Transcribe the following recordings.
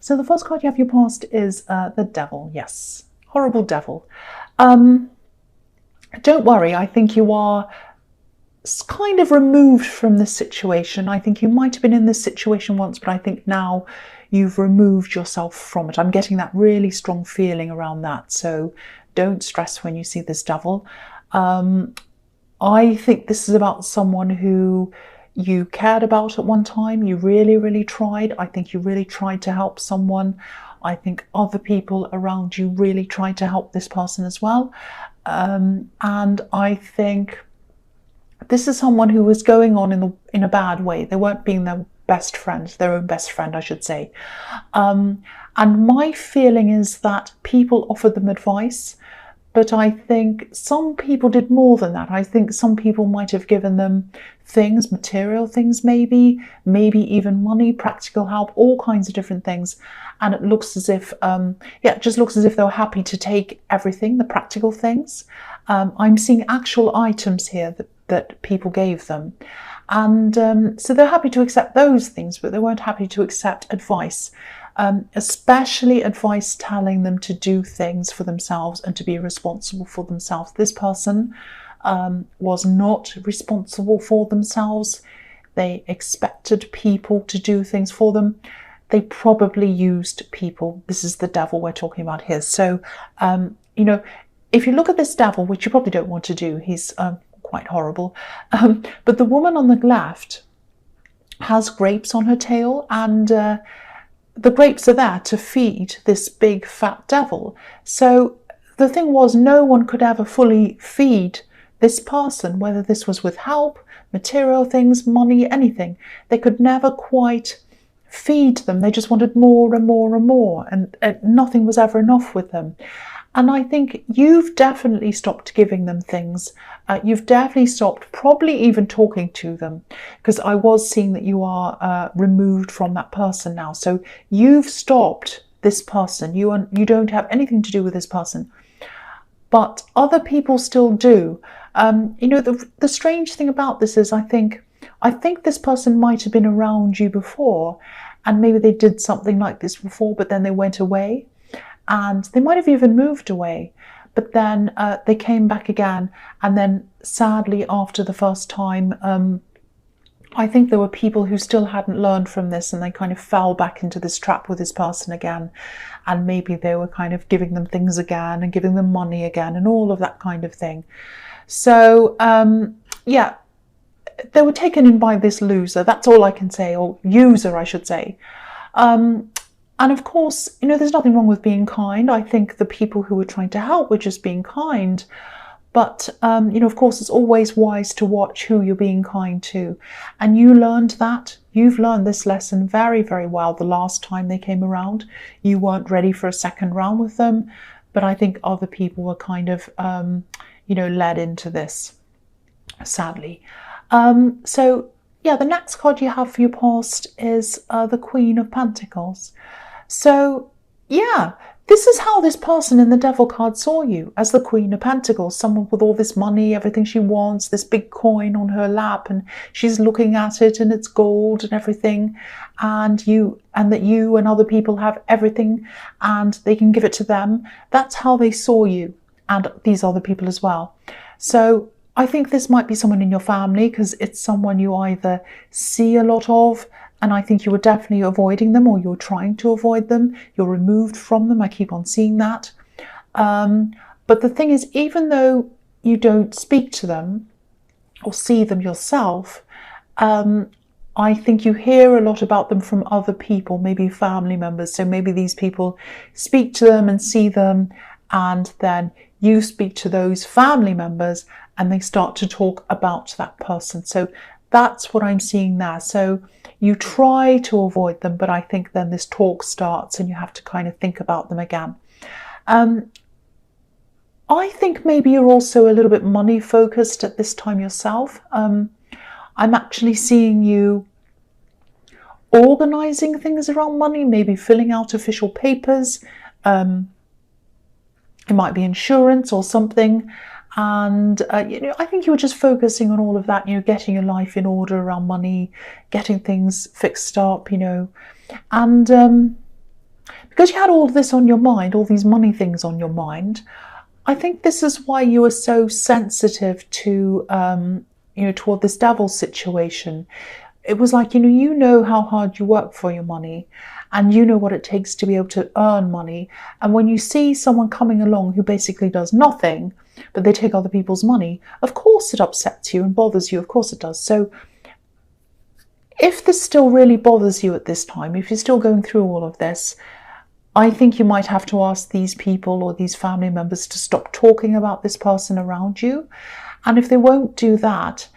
So the first card you have your past is the Devil. Yes, horrible Devil. Don't worry, I think you are kind of removed from this situation. I think you might have been in this situation once, but I think now you've removed yourself from it. I'm getting that really strong feeling around that. So don't stress when you see this Devil. I think this is about someone who you cared about at one time. You really, really tried. I think you really tried to help someone. I think other people around you really tried to help this person as well. And I think this is someone who was going on in a bad way. They weren't being their best friend, their own best friend, I should say. And my feeling is that people offered them advice, but I think some people did more than that. I think some people might have given them things, material things maybe even money, practical help, all kinds of different things. And it looks as if, it just looks as if they were happy to take everything, the practical things. I'm seeing actual items here that people gave them. And so they're happy to accept those things, but they weren't happy to accept advice. Especially advice telling them to do things for themselves and to be responsible for themselves. This person was not responsible for themselves. They expected people to do things for them. They probably used people. This is the Devil we're talking about here. So, if you look at this Devil, which you probably don't want to do, he's quite horrible. But the woman on the left has grapes on her tail, and the grapes are there to feed this big fat Devil. So the thing was, no one could ever fully feed this person, whether this was with help, material things, money, anything. They could never quite feed them. They just wanted more and more and more, and nothing was ever enough with them. And I think you've definitely stopped giving them things. You've definitely stopped probably even talking to them, because I was seeing that you are removed from that person now. So you've stopped this person. You don't have anything to do with this person. But other people still do. The strange thing about this is I think this person might have been around you before, and maybe they did something like this before, but then they went away. And they might have even moved away, but then they came back again. And then sadly, after the first time, I think there were people who still hadn't learned from this, and they kind of fell back into this trap with this person again. And maybe they were kind of giving them things again and giving them money again and all of that kind of thing. So, they were taken in by this loser. That's all I can say, or user, I should say. And of course, there's nothing wrong with being kind. I think the people who were trying to help were just being kind. But, of course, it's always wise to watch who you're being kind to. And you learned that. You've learned this lesson very, very well the last time they came around. You weren't ready for a second round with them. But I think other people were kind of, led into this, sadly. The next card you have for your past is the Queen of Pentacles. So, this is how this person in the Devil card saw you, as the Queen of Pentacles, someone with all this money, everything she wants, this big coin on her lap, and she's looking at it and it's gold and everything, and that you and other people have everything and they can give it to them. That's how they saw you, and these other people as well. So I think this might be someone in your family, because it's someone you either see a lot of, and I think you were definitely avoiding them, or you're trying to avoid them. You're removed from them. I keep on seeing that. But the thing is, even though you don't speak to them or see them yourself, I think you hear a lot about them from other people, maybe family members. So maybe these people speak to them and see them, and then you speak to those family members and they start to talk about that person. So that's what I'm seeing there. So you try to avoid them, but I think then this talk starts and you have to kind of think about them again. I think maybe you're also a little bit money focused at this time yourself. I'm actually seeing you organizing things around money, maybe filling out official papers. It might be insurance or something. And, I think you were just focusing on all of that, getting your life in order around money, getting things fixed up, And because you had all this on your mind, all these money things on your mind, I think this is why you were so sensitive to, toward this devil situation. It was like, you know how hard you work for your money, and you know what it takes to be able to earn money. And when you see someone coming along who basically does nothing, but they take other people's money, of course it upsets you and bothers you. Of course it does. So if this still really bothers you at this time, if you're still going through all of this, I think you might have to ask these people or these family members to stop talking about this person around you. And if they won't do that,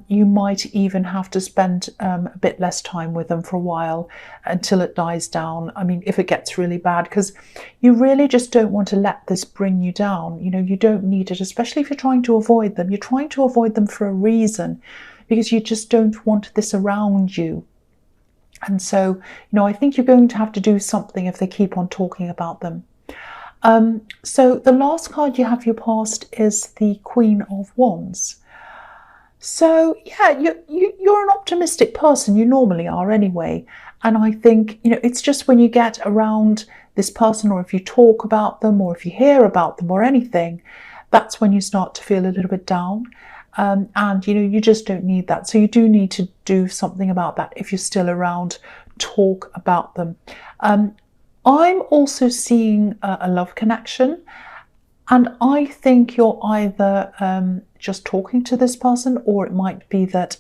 you might even have to spend a bit less time with them for a while until it dies down. I mean, if it gets really bad, because you really just don't want to let this bring you down. You don't need it, especially if you're trying to avoid them. You're trying to avoid them for a reason, because you just don't want this around you. And so, I think you're going to have to do something if they keep on talking about them. So the last card you have your past is the Queen of Wands. So yeah, you're an optimistic person. You normally are anyway. And I think, it's just when you get around this person, or if you talk about them, or if you hear about them or anything, that's when you start to feel a little bit down. And you just don't need that. So you do need to do something about that. If you're still around, talk about them. I'm also seeing a love connection, and I think you're either just talking to this person, or it might be that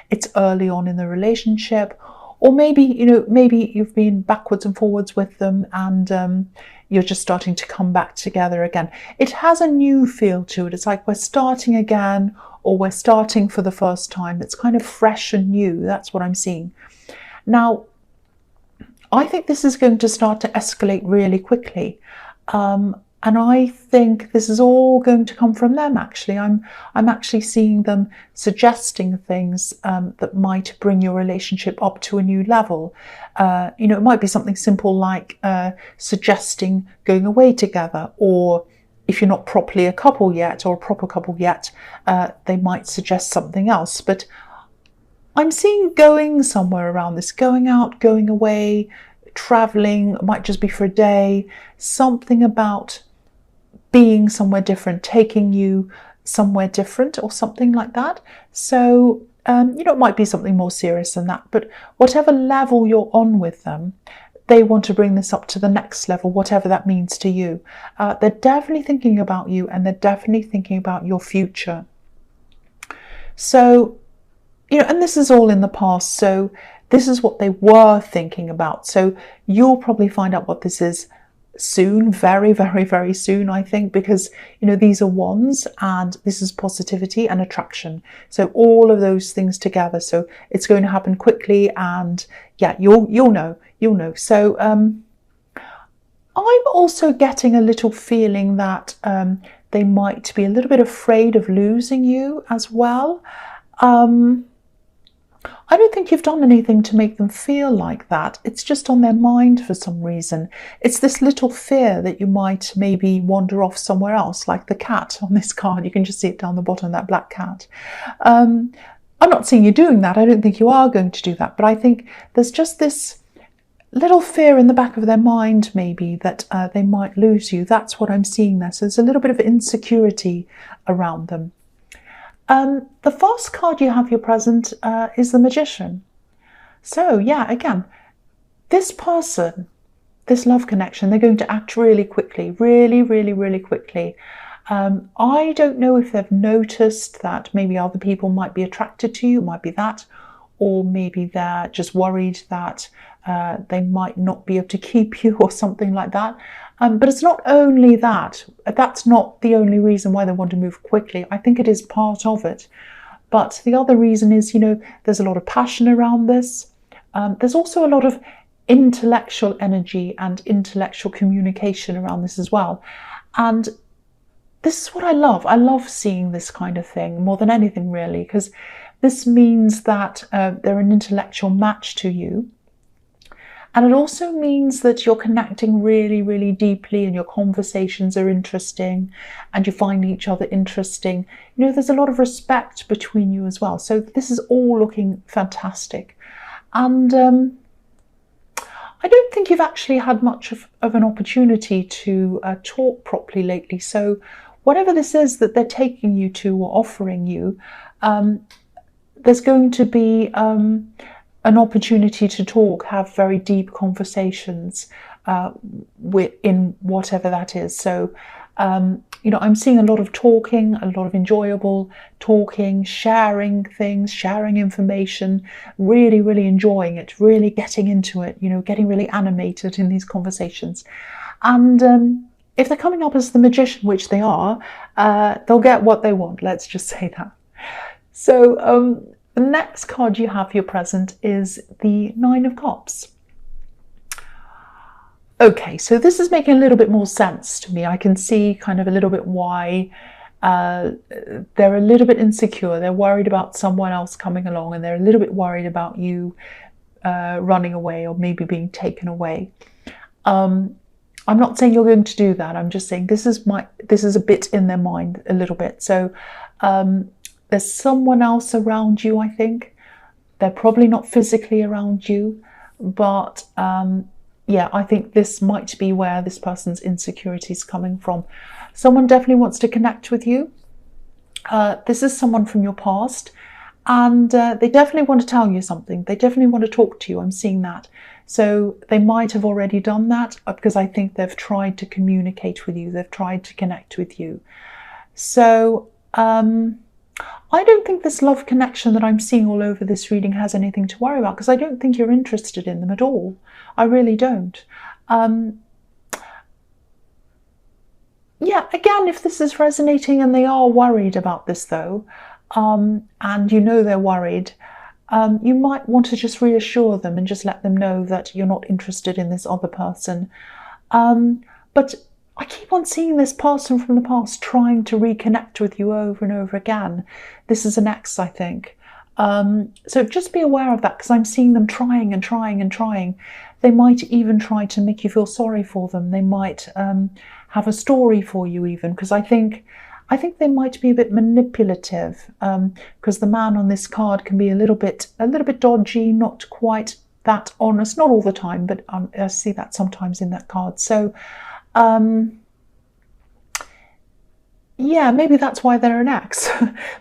it's early on in the relationship, or maybe maybe you've been backwards and forwards with them, and you're just starting to come back together again. It has a new feel to it. It's like we're starting again, or we're starting for the first time. It's kind of fresh and new. That's what I'm seeing. Now, I think this is going to start to escalate really quickly. And I think this is all going to come from them, actually. I'm actually seeing them suggesting things that might bring your relationship up to a new level. It might be something simple like suggesting going away together, or if you're not properly a couple yet, or a proper couple yet, they might suggest something else. But I'm seeing going somewhere around this, going out, going away, traveling. It might just be for a day, something about being somewhere different, taking you somewhere different, or something like that. So, it might be something more serious than that, but whatever level you're on with them, they want to bring this up to the next level, whatever that means to you. They're definitely thinking about you, and they're definitely thinking about your future. So, and this is all in the past, so this is what they were thinking about. So you'll probably find out what this is soon, very, very, very soon, I think, because, these are wands, and this is positivity and attraction. So all of those things together. So it's going to happen quickly, and yeah, you'll know. So I'm also getting a little feeling that they might be a little bit afraid of losing you as well. I don't think you've done anything to make them feel like that. It's just on their mind for some reason. It's this little fear that you might maybe wander off somewhere else, like the cat on this card. You can just see it down the bottom, that black cat. I'm not seeing you doing that. I don't think you are going to do that. But I think there's just this little fear in the back of their mind, maybe, that they might lose you. That's what I'm seeing there. So there's a little bit of insecurity around them. The first card you have here present is the Magician. So yeah, again, this person, this love connection, they're going to act really quickly, really, really, really quickly. I don't know if they've noticed that maybe other people might be attracted to you, might be that, or maybe they're just worried that they might not be able to keep you or something like that. But it's not only that. That's not the only reason why they want to move quickly. I think it is part of it. But the other reason is, there's a lot of passion around this. There's also a lot of intellectual energy and intellectual communication around this as well. And this is what I love. I love seeing this kind of thing more than anything, really, because this means that they're an intellectual match to you. And it also means that you're connecting really, really deeply, and your conversations are interesting, and you find each other interesting. There's a lot of respect between you as well. So this is all looking fantastic. And I don't think you've actually had much of an opportunity to talk properly lately. So whatever this is that they're taking you to or offering you, there's going to be an opportunity to talk, have very deep conversations in whatever that is. So, you know, I'm seeing a lot of talking, a lot of enjoyable talking, sharing things, sharing information, really, really enjoying it, really getting into it, you know, getting really animated in these conversations. And if they're coming up as the magician, which they are, they'll get what they want. Let's just say that. So the next card you have for your present is the Nine of Cups. Okay, so this is making a little bit more sense to me. I can see kind of a little bit why they're a little bit insecure. They're worried about someone else coming along, and they're a little bit worried about you running away or maybe being taken away. I'm not saying you're going to do that. I'm just saying this is a bit in their mind, a little bit. So there's someone else around you, I think. They're probably not physically around you, but yeah, I think this might be where this person's insecurity is coming from. Someone definitely wants to connect with you. This is someone from your past, and they definitely want to tell you something. They definitely want to talk to you. I'm seeing that. So they might have already done that because I think they've tried to communicate with you. They've tried to connect with you. So I don't think this love connection that I'm seeing all over this reading has anything to worry about, because I don't think you're interested in them at all. I really don't. Yeah, again, if this is resonating and they are worried about this though, and you know they're worried, you might want to just reassure them and just let them know that you're not interested in this other person. But I keep on seeing this person from the past trying to reconnect with you over and over again. This is an ex, I think. So just be aware of that, because I'm seeing them trying and trying and trying. They might even try to make you feel sorry for them. They might have a story for you even, because I think they might be a bit manipulative, because the man on this card can be a little bit dodgy, not quite that honest, not all the time, but I see that sometimes in that card. So yeah, maybe that's why they're an ex.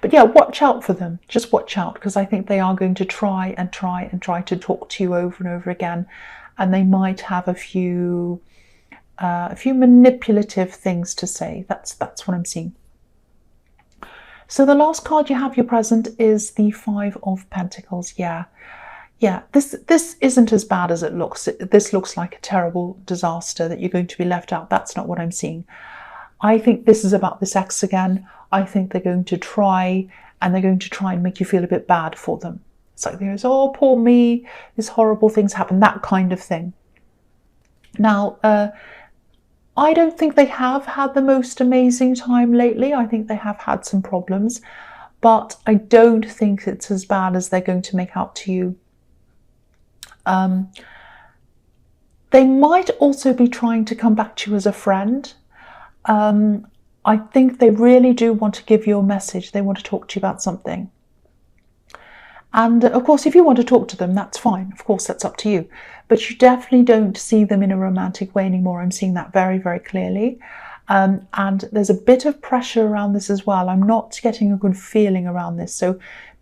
But yeah, watch out for them. Just watch out, because I think they are going to try and try and try to talk to you over and over again, and they might have a few manipulative things to say. That's what I'm seeing. So the last card you have your present is the Five of Pentacles. Yeah, this isn't as bad as it looks. This looks like a terrible disaster that you're going to be left out. That's not what I'm seeing. I think this is about this ex again. I think they're going to try, and they're going to try and make you feel a bit bad for them. It's like there's, oh, poor me, these horrible things happen, that kind of thing. Now, I don't think they have had the most amazing time lately. I think they have had some problems, but I don't think it's as bad as they're going to make out to you. They might also be trying to come back to you as a friend. I think they really do want to give you a message. They want to talk to you about something. And of course, if you want to talk to them, that's fine. Of course, that's up to you. But you definitely don't see them in a romantic way anymore. I'm seeing that very, very clearly. And there's a bit of pressure around this as well. I'm not getting a good feeling around this. So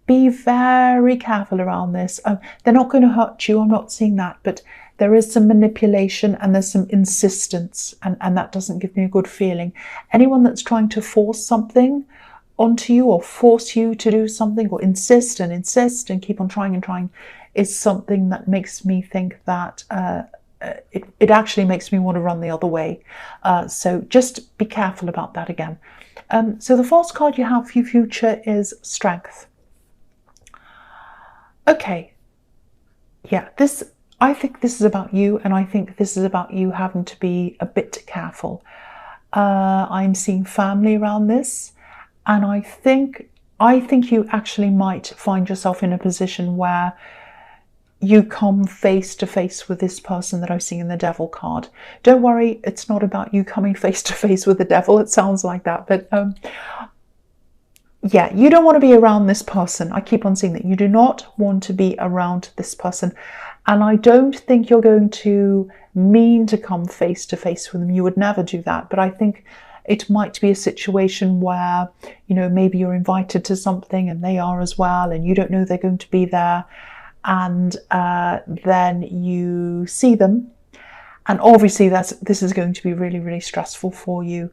be very careful around this. They're not going to hurt you. I'm not seeing that. But there is some manipulation and there's some insistence. And that doesn't give me a good feeling. Anyone that's trying to force something onto you, or force you to do something, or insist and keep on trying and trying, is something that makes me think that it actually makes me want to run the other way. So just be careful about that again. So the first card you have for your future is Strength. Okay, yeah, I think this is about you, and I think this is about you having to be a bit careful. I'm seeing family around this. And I think you actually might find yourself in a position where you come face to face with this person that I've seen in the Devil card. Don't worry, it's not about you coming face to face with the devil. It sounds like that, but yeah, you don't want to be around this person. I keep on seeing that. You do not want to be around this person. And I don't think you're going to mean to come face to face with them. You would never do that. But I think it might be a situation where, you know, maybe you're invited to something and they are as well, and you don't know they're going to be there. And then you see them. And obviously this is going to be really, really stressful for you.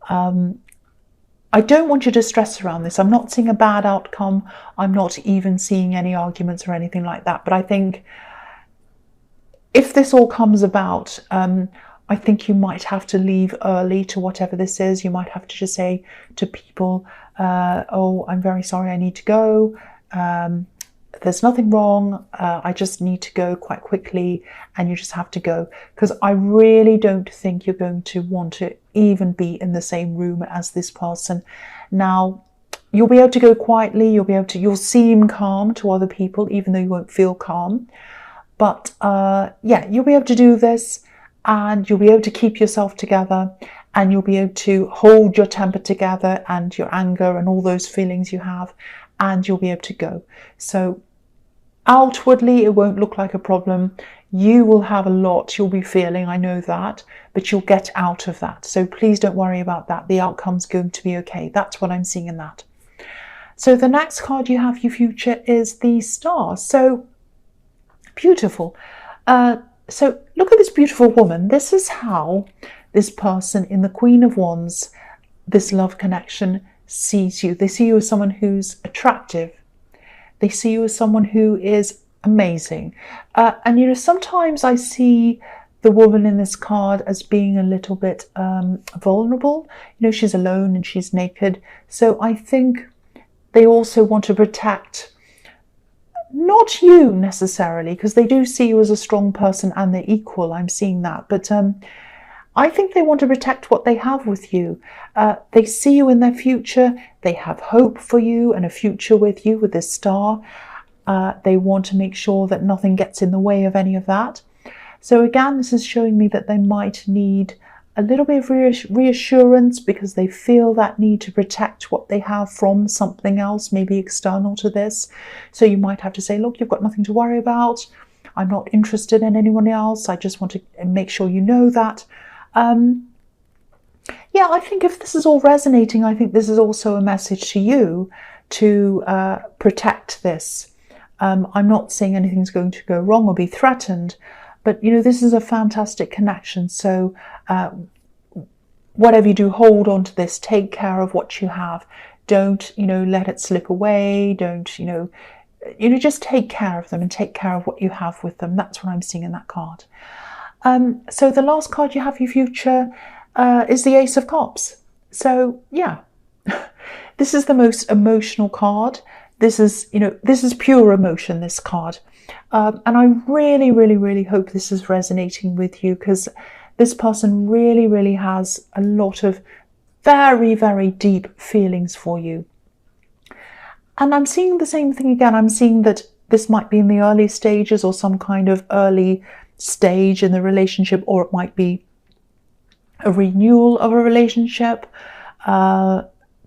I don't want you to stress around this. I'm not seeing a bad outcome. I'm not even seeing any arguments or anything like that. But I think if this all comes about, I think you might have to leave early to whatever this is. You might have to just say to people, oh, I'm very sorry, I need to go. There's nothing wrong. I just need to go quite quickly, and you just have to go. Because I really don't think you're going to want to even be in the same room as this person. Now, you'll be able to go quietly. You'll seem calm to other people, even though you won't feel calm. But yeah, you'll be able to do this, and you'll be able to keep yourself together, and you'll be able to hold your temper together and your anger and all those feelings you have, and you'll be able to go. So outwardly, it won't look like a problem. You will have a lot you'll be feeling, I know that, but you'll get out of that. So please don't worry about that. The outcome's going to be okay. That's what I'm seeing in that. So the next card you have, your future, is the Star. So beautiful. So look at this beautiful woman. This is how this person in the Queen of Wands, this love connection, sees you. They see you as someone who's attractive. They see you as someone who is amazing. And, you know, sometimes I see the woman in this card as being a little bit vulnerable. You know, she's alone and she's naked. So I think they also want to protect, not you necessarily, because they do see you as a strong person and they're equal. I'm seeing that. But I think they want to protect what they have with you. They see you in their future. They have hope for you and a future with you with this Star. They want to make sure that nothing gets in the way of any of that. So again, this is showing me that they might need a little bit of reassurance because they feel that need to protect what they have from something else, maybe external to this. So you might have to say, look, you've got nothing to worry about. I'm not interested in anyone else. I just want to make sure you know that. Yeah, I think if this is all resonating, I think this is also a message to you to protect this. I'm not saying anything's going to go wrong or be threatened, but, you know, this is a fantastic connection. So whatever you do, hold on to this, take care of what you have. Don't, you know, let it slip away. Don't, you know, just take care of them and take care of what you have with them. That's what I'm seeing in that card. So the last card you have, your future, is the Ace of Cups. So yeah, this is the most emotional card. This is, you know, this is pure emotion, this card. And I really, really, really hope this is resonating with you, because this person really, really has a lot of very, very deep feelings for you. And I'm seeing the same thing again. I'm seeing that this might be in the early stages or some kind of early stage in the relationship, or it might be a renewal of a relationship,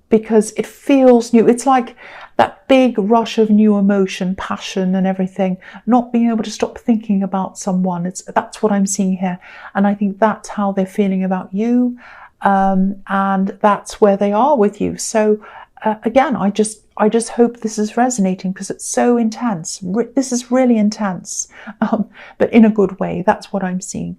because it feels new. It's like that big rush of new emotion, passion and everything, not being able to stop thinking about someone. That's what I'm seeing here. And I think that's how they're feeling about you, and that's where they are with you. So again, I just hope this is resonating, because it's so intense. This is really intense, but in a good way. That's what I'm seeing.